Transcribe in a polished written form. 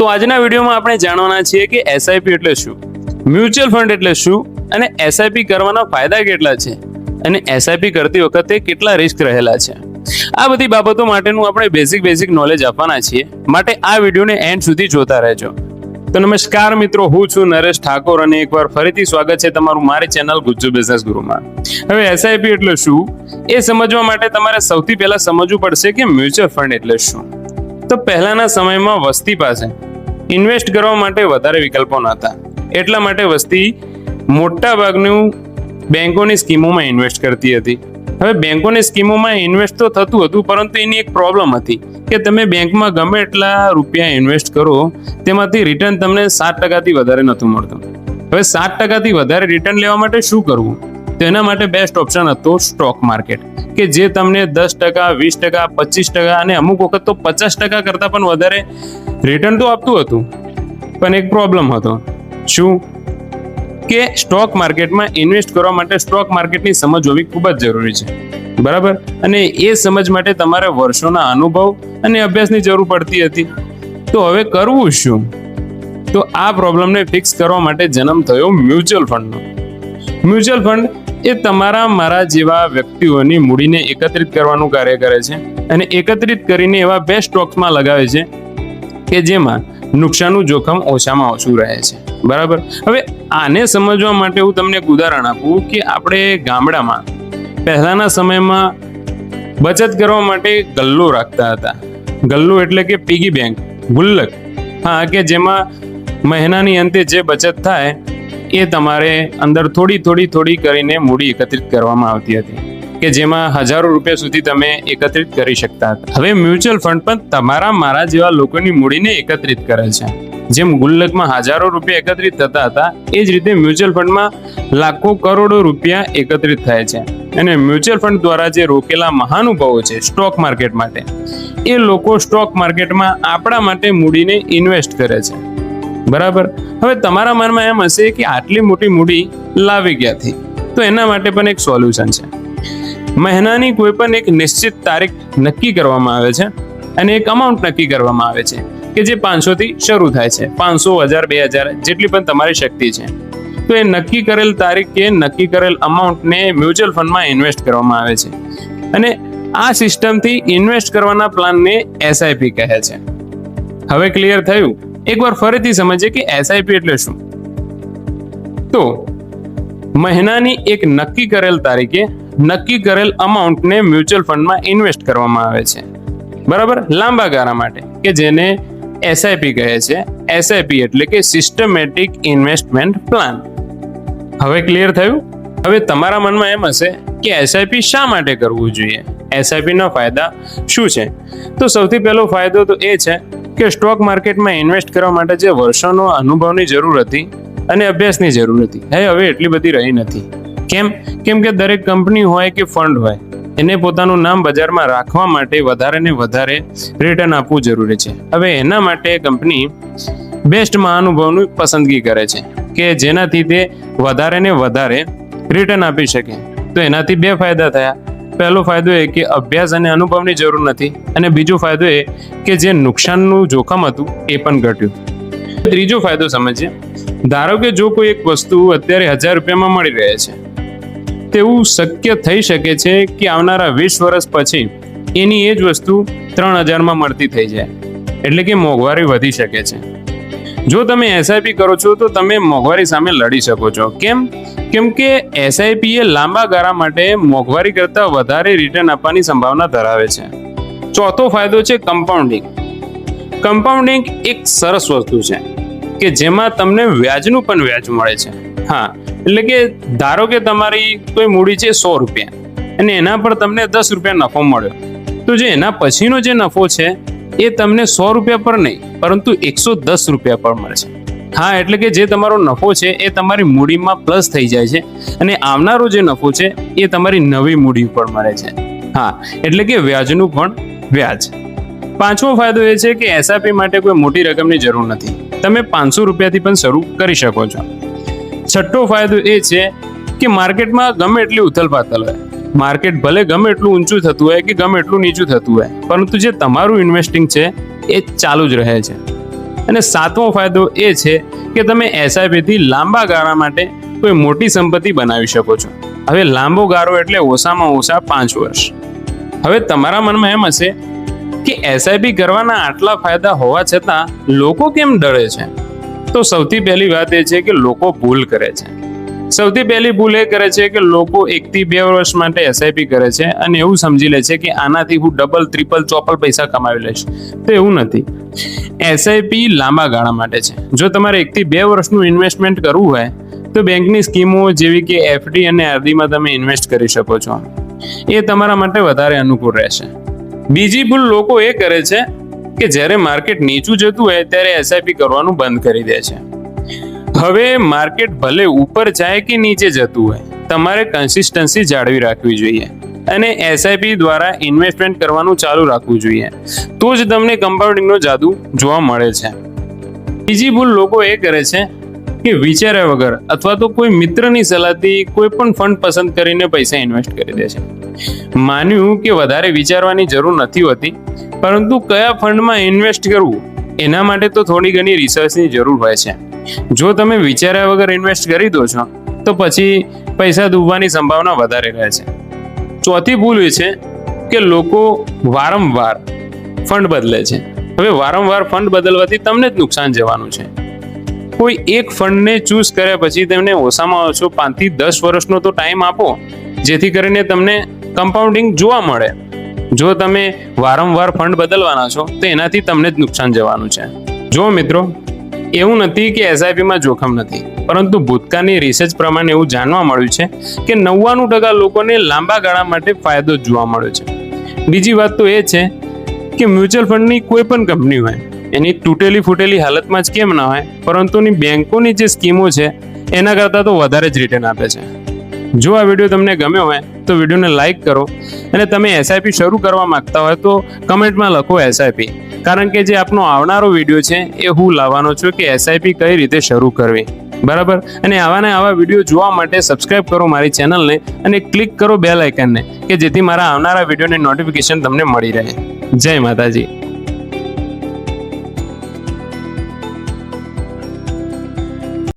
તો આજના વિડીયોમાં આપણે જાણવાના છીએ કે એસઆઈપી એટલે શું, મ્યુચ્યુઅલ ફંડ એટલે શું અને એસઆઈપી કરવાના ફાયદા કેટલા છે અને એસઆઈપી કરતી વખતે કેટલા રિસ્ક રહેલા છે. આ બધી બાબતો માટેનું આપણે બેઝિક નોલેજ આપવાના છીએ, માટે આ વિડીયોને એન્ડ સુધી જોતા રહેજો. તો નમસ્કાર મિત્રો, હું છું નરેશ ઠાકોર અને એકવાર ફરીથી સ્વાગત છે તમારું મારી ચેનલ ગુજ્જુ બિઝનેસ ગુરુમાં. હવે એસઆઈપી એટલે શું એ સમજવા માટે તમારે સૌથી પહેલા સમજવું પડશે કે મ્યુચ્યુઅલ ફંડ એટલે શું. તો પહેલાના સમયમાં વસ્તી પાસે ઇન્વેસ્ટ કરવા માટે વધારે વિકલ્પો નહોતા, એટલા માટે વસ્તી મોટા ભાગનું બેંકોની સ્કીમોમાં ઇન્વેસ્ટ કરતી હતી. હવે બેંકોની સ્કીમોમાં ઇન્વેસ્ટ તો થતું હતું, પરંતુ એની એક પ્રોબ્લેમ હતી કે તમે બેંકમાં ગમે એટલા રૂપિયા ઇન્વેસ્ટ કરો તેમાંથી રિટર્ન તમને 7%થી વધારે નહોતું મળતું. હવે 7%થી વધારે રિટર્ન લેવા માટે શું કરવું? તો એના માટે બેસ્ટ ઓપ્શન હતો સ્ટોક માર્કેટ, કે જે તમને 10%, 20%, 25% અને અમુક વખત તો 50% કરતાં પણ વધારે રિટર્ન તો આપતું હતું. પણ એક પ્રોબ્લેમ હતો. શું? કે સ્ટોક માર્કેટમાં ઇન્વેસ્ટ કરવા માટે સ્ટોક માર્કેટની સમજ હોવી ખૂબ જ જરૂરી છે, બરાબર? અને એ સમજ માટે તમારે વર્ષોના અનુભવ અને અભ્યાસની જરૂર પડતી હતી. તો હવે કરવું શું? તો આ પ્રોબ્લેમને ફિક્સ કરવા માટે જન્મ થયો મ્યુચ્યુઅલ ફંડનો. મ્યુચ્યુઅલ ફંડ એ મારા જેવા વ્યક્તિઓની મૂડીને એકત્રિત કરવાનું કાર્ય કરે છે અને એકત્રિત કરીને એવા બે સ્ટોક્સમાં લગાવે છે કે જેમાં નુકસાનનું જોખમ ઓછામાં ઓછું રહે છે, બરાબર? હવે આને સમજવા માટે હું તમને એક ઉદાહરણ આપું કે આપણે ગામડામાં પહેલાના સમયમાં બચત કરવા માટે ગલ્લો રાખતા હતા. ગલ્લો એટલે કે પીગી બેંક, ગુલ્લક. હા, કે જેમાં મહિનાની અંતે જે બચત થાય એ તમારે અંદર થોડી કરીને મૂડી એકત્રિત કરવામાં આવતી હતી, કે જેમાં હજારો રૂપિયા સુધી તમે એકત્રિત કરી શકતા હતા. હવે મ્યુચ્યુઅલ ફંડ પણ મારા જેવા લોકોની મૂડીને એકત્રિત કરે છે. જેમ ગુલ્લકમાં હજારો રૂપિયા એકત્રિત થતા હતા, એ જ રીતે મ્યુચ્યુઅલ ફંડમાં લાખો કરોડો રૂપિયા એકત્રિત થાય છે. અને મ્યુચ્યુઅલ ફંડ દ્વારા જે રોકેલા મહાનુભાવો છે સ્ટોક માર્કેટ માટે, એ લોકો સ્ટોક માર્કેટમાં આપણા માટે મૂડીને ઇન્વેસ્ટ કરે છે, બરાબર? હવે તમારા મનમાં એમ હશે કે આટલી મોટી મૂડી લાવી ક્યાંથી? તો એના માટે પણ એક સોલ્યુશન છે. મહિનાની કોઈ પણ એક નિશ્ચિત તારીખ નક્કી કરવામાં આવે છે અને એક અમાઉન્ટ નક્કી કરવામાં આવે છે કે જે 500 થી શરૂ થાય છે. 500, 1000, 2000 જેટલી પણ તમારી શક્તિ છે. તો એ નક્કી કરેલ તારીખ કે નક્કી કરેલ અમાઉન્ટને મ્યુચ્યુઅલ ફંડમાં ઇન્વેસ્ટ કરવામાં આવે છે અને આ સિસ્ટમથી ઇન્વેસ્ટ કરવાના પ્લાનને એસઆઈપી કહે છે. હવે ક્લિયર થયું? એકવાર ફરીથી સમજીએ કે એસઆઈપી એટલે શું. તો મહિનાની એક નક્કી કરેલ તારીખે નક્કી કરેલ અમાઉન્ટને મ્યુચ્યુઅલ ફંડમાં ઇન્વેસ્ટ કરવામાં આવે છે, બરાબર? લાંબા ગાળા માટે, કે જેને એસઆઈપી કહે છે. એસઆઈપી એટલે કે સિસ્ટમેટિક ઇન્વેસ્ટમેન્ટ પ્લાન. હવે ક્લિયર થયું? હવે તમારા મનમાં એમ હશે કે એસઆઈપી શા માટે કરવું જોઈએ, એસઆઈપી ના ફાયદા શું છે? તો સૌથી પહેલો ફાયદો તો એ છે કે સ્ટોક માર્કેટમાં ઇન્વેસ્ટ કરવા માટે જે વર્ષોનો અનુભવની જરૂર હતી અને અભ્યાસની જરૂર હતી, હવે એટલી બધી રહી નથી. કેમ કે દરેક કંપની હોય કે ફંડ હોય, એને પોતાનું નામ બજારમાં રાખવા માટે વધારે ને વધારે રિટર્ન આપવું જરૂરી છે. હવે એના માટે કંપની બેસ્ટ મહાનુભાવની પસંદગી કરે છે કે જેનાથી તે વધારે ને વધારે રિટર્ન આપી શકે. તો એનાથી બે ફાયદા થયા. પહેલો ફાયદો એ કે અભ્યાસ અને અનુભવની જરૂર નથી, અને બીજો ફાયદો એ કે જે નુકસાનનું જોખમ હતું એ પણ ઘટ્યું. ત્રીજો ફાયદો સમજીએ. ધારો કે જો કોઈ એક વસ્તુ અત્યારે 1000 રૂપિયામાં મળી રહે છે, તેવું શક્ય થઈ શકે છે કે આવનારા 20 વર્ષ પછી એની એ જ વસ્તુ 3000માં મળતી થઈ જાય, એટલે કે મોંઘવારી વધી શકે છે. જો તમે એસઆઈપી કરો છો તો તમે મોંઘવારી સામે લડી શકો છો. કેમ કે એસઆઈપી એ લાંબા ગાળા માટે મોંઘવારી કરતાં વધારે રિટર્ન આપવાની સંભાવના ધરાવે છે. ચોથો ફાયદો છે કમ્પાઉન્ડિંગ. કમ્પાઉન્ડિંગ એક સરસ વસ્તુ છે કે જેમાં તમને વ્યાજનું પણ વ્યાજ મળે છે. હા, એટલે કે ધારો કે તમારી કોઈ મૂડી છે 100 રૂપિયા અને એના પર તમને 10 રૂપિયા નફો મળ્યો, તો જે એના પછીનો જે નફો છે એ તમને 100 રૂપિયા પર નહીં, પરંતુ 110 રૂપિયા પર મળે છે. હા, એટલે કે જે તમારો નફો છે એ તમારી મૂડીમાં પ્લસ થઈ જાય છે અને આવનારો જે નફો છે એ તમારી નવી મૂડી ઉપર મળે છે. હા, એટલે કે વ્યાજનું પણ વ્યાજ. પાંચમો ફાયદો એ છે કે એસઆઈપી માટે કોઈ મોટી રકમની જરૂર નથી, તમે 500 રૂપિયાથી પણ શરૂ કરી શકો છો. છઠ્ઠો ફાયદો એ છે કે માર્કેટમાં ગમે એટલી ઉથલપાથલ હોય, માર્કેટ ભલે ગમે એટલું ઊંચું થતું હોય કે ગમે એટલું નીચું થતું હોય, પરંતુ જે તમારું ઇન્વેસ્ટિંગ છે એ ચાલુ જ રહે છે. અને સાતમો ફાયદો એ છે કે તમે એસઆઈપી થી લાંબા ગાળા માટે કોઈ મોટી સંપત્તિ બનાવી શકો છો. હવે લાંબો ગાળો એટલે ઓછામાં ઓછા 5 વર્ષ. હવે તમારા મનમાં એમ હશે કે એસઆઈપી કરવાના આટલા ફાયદા હોવા છતાં લોકો કેમ ડરે છે? તો સૌથી પહેલી વાત એ છે કે લોકો ભૂલ કરે છે. સૌથી પહેલી ભૂલ એ કરે છે કે લોકો 1 થી 2 વર્ષ માટે એસઆઈપી કરે છે અને એવું સમજી લે છે કે આનાથી હું ડબલ, ટ્રિપલ, ચોપલ પૈસા કમાવી લઈશ. તો એવું નથી. એસઆઈપી લાંબા ગાળા માટે છે. જો તમારે 1 થી 2 વર્ષનું ઇન્વેસ્ટમેન્ટ કરવું હોય તો બેંકની સ્કીમો જેવી કે એફડી અને આરડીમાં તમે ઇન્વેસ્ટ કરી શકો છો. એ તમારા માટે વધારે અનુકૂળ રહેશે. બીજી ભૂલ લોકો એ કરે છે કે જ્યારે માર્કેટ નીચું જતું હોય ત્યારે એસઆઈપી કરવાનું બંધ કરી દે છે. હવે માર્કેટ ભલે ઉપર જાય કે નીચે જતું હોય, તમારે કન્સિસ્ટન્સી જાળવી રાખવી જોઈએ અને એસઆઈપી દ્વારા ઇન્વેસ્ટમેન્ટ કરવાનું ચાલુ રાખવું જોઈએ. તો જ તમને કમ્પાઉન્ડિંગનો જાદુ જોવા મળે છે. બીજી ભૂલ લોકો એ કરે છે કે વિચાર્યા વગર અથવા તો કોઈ મિત્રની સલાહથી કોઈ પણ ફંડ પસંદ કરીને પૈસા ઇન્વેસ્ટ કરી દે છે. માન્યું કે વધારે વિચારવાની જરૂર નથી હોતી, પરંતુ કયા ફંડમાં ઇન્વેસ્ટ કરવું એના માટે તો થોડી ઘણી રિસર્ચની જરૂર હોય છે. જો તમે વિચાર્યા વગર ઇન્વેસ્ટ કરી દો છો તો પછી પૈસા ડૂબવાની સંભાવના વધારે રહે છે. ચોથી ભૂલ એ છે કે લોકો વારંવાર ફંડ બદલે છે. હવે વારંવાર ફંડ બદલવાથી તમને જ નુકસાન જવાનું છે. કોઈ એક ફંડને ચૂઝ કર્યા પછી તેમને ઓછામાં ઓછો 5 થી 10 વર્ષનો તો ટાઈમ આપો, જેથી કરીને તમને કમ્પાઉન્ડિંગ જોવા મળે. જો તમે વારંવાર ફંડ બદલવાના છો તો એનાથી તમને જ નુકસાન જવાનું છે. જો મિત્રો, એવું નથી કે એસઆઈપીમાં જોખમ નથી, પરંતુ ભૂતકાળની રિસર્ચ પ્રમાણે એવું જાણવા મળ્યું છે કે 99% લોકોને લાંબા ગાળા માટે ફાયદો જ જોવા મળ્યો છે. બીજી વાત તો એ છે કે મ્યુચ્યુઅલ ફંડની કોઈ પણ કંપની હોય એની તૂટેલી ફૂટેલી હાલતમાં જ કેમ ના હોય, પરંતુ બેંકોની જે સ્કીમો છે એના કરતાં તો વધારે જ રિટર્ન આપે છે. જો આ વિડીયો તમને ગમ્યો હોય તો વિડીયોને લાઈક કરો અને તમે એસઆઈપી શરૂ કરવા માંગતા હોય તો કમેન્ટમાં લખો એસઆઈપી, કારણ કે જે આપનો આવનારો વિડીયો છે એ હું લાવવાનો છું કે એસઆઈપી કઈ રીતે શરૂ કરવી. બરાબર? અને આવા વિડીયો જોવા માટે સબસ્ક્રાઇબ કરો મારી ચેનલને અને ક્લિક કરો બેલ આઇકનને કે જેથી મારા આવનારા વિડીયોની નોટિફિકેશન તમને મળી રહે. જય માતાજી.